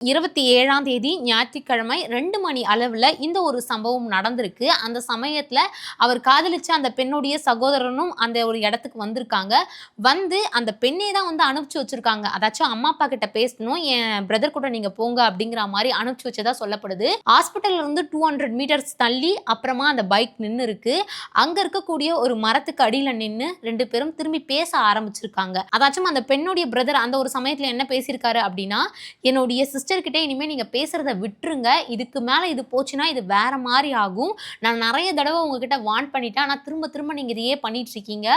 27ஆம் தேதி ஞாயிற்றுக்கிழமை 2 மணி அளவுல இந்த ஒரு சம்பவம் நடந்திருக்கு. அந்த சமயத்துல அவர் காதலிச்ச அந்த பெண்ணுடைய சகோதரனும் அந்த ஒரு இடத்துக்கு வந்திருக்காங்க. வந்து அந்த பெண்ணே தான் வந்து அனுப்பிச்சு வச்சிருக்காங்க. அதாச்சும் அம்மா, அப்பா கிட்ட பேசணும். என் பிரதர் கூட நீங்க போங்க அப்படிங்கிற மாரி அனுப்பிச்சு வச்சதா சொல்லப்படுது. ஹாஸ்பிட்டல்ல இருந்து 200 மீட்டர்ஸ் தள்ளி அப்புறமா அந்த பைக் நின்னு இருக்கு. அங்க இருக்கக்கூடிய ஒரு மரத்துக்கு அடியில நின்னு 2 பேரும் திரும்பி பேச ஆரம்பிச்சிருக்காங்க. அதாச்சும் அந்த பெண்ணுடைய பிரதர் அந்த ஒரு சமயத்துல என்ன பேசியிருக்காரு அப்படின்னா, என்னுடைய சிஸ்டர் கிட்ட இனிமே நீங்க பேசுறத விட்டுருங்க. இதுக்கு மேல இது போச்சுன்னா இது வேற மாரி ஆகும். நான் நெறைய தடவ உங்ககிட்ட வார்ன் பண்ணிட்டேன். ஆனா திரும்ப திரும்ப நீங்க இதையே பண்ணிட்டு இருக்கீங்க.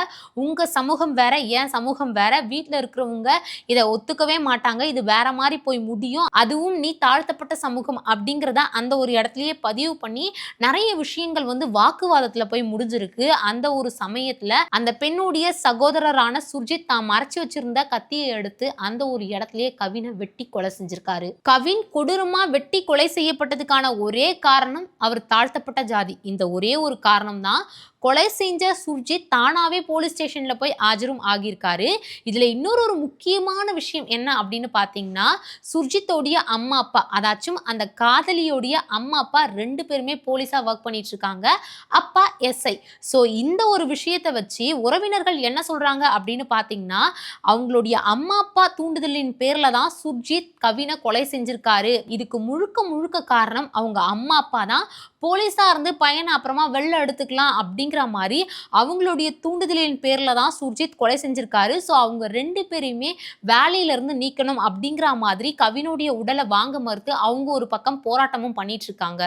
உங்க சமூகம் வேற, என் சமூகம் வேற. வீட்ல இருக்கிறவங்க இத ஒத்துக்கவே மாட்டாங்க. இது வேற மாரி போய் முடியும். அதுவும் நீ தாழ்த்தப்பட்ட சமூகம் அப்படிங்கிறத அந்த ஒரு இடத்திலேயே பதிவு பண்ணி நெறைய விஷயங்கள் வந்து வாக்குவாதத்துல போய் முடிஞ்சிருக்கு. அந்த ஒரு சமயத்துல அந்த பெண்ணுடைய சகோதரரான சுர்ஜித் தான் மறைச்சு வச்சிருந்த கத்திய எடுத்து அந்த ஒரு இடத்திலேயே கவின வெட்டி கொலை செஞ்சிருக்காரு. கவின் கொடூரமா வெட்டி கொலை செய்யப்பட்டதுக்கான ஒரே காரணம் அவர் தாழ்த்தப்பட்ட ஜாதி. இந்த ஒரே ஒரு காரணம் தான். கொலை செஞ்ச சுர்ஜித் தானாவே போலீஸ் ஸ்டேஷன்ல போய் ஆஜரும் ஆகியிருக்காரு. இதுல இன்னொரு முக்கியமான விஷயம் என்ன அப்படின்னு பார்த்தீங்கன்னா, சுர்ஜித்தோடைய அம்மா, அப்பா அதாச்சும் அந்த காதலியோடைய அம்மா, அப்பா 2 பேருமே போலீஸா வொர்க் பண்ணிட்டு இருக்காங்க. அப்பா எஸ்ஐ. ஸோ இந்த ஒரு விஷயத்த வச்சு உறவினர்கள் என்ன சொல்றாங்க அப்படின்னு பார்த்தீங்கன்னா, அவங்களுடைய அம்மா, அப்பா தூண்டுதலின் பேர்ல தான் சுர்ஜித் கவின கொலை செஞ்சிருக்காரு. இதுக்கு முழுக்க முழுக்க காரணம் அவங்க அம்மா, அப்பா தான். போலீஸா இருந்து பையன அப்புறமா வெளில எடுத்துக்கலாம் அப்படிங்கிற மாரி அவங்களுடைய தூண்டுதலின் பேர்ல தான் சுர்ஜித் கொலை செஞ்சிருக்காரு. ஸோ அவங்க 2 பேரையுமே வேலையில இருந்து நீக்கணும் அப்படிங்கிற மாதிரி கவினுடைய உடல வாங்க மறுத்து அவங்க ஒரு பக்கம் போராட்டமும் பண்ணிட்டு இருக்காங்க.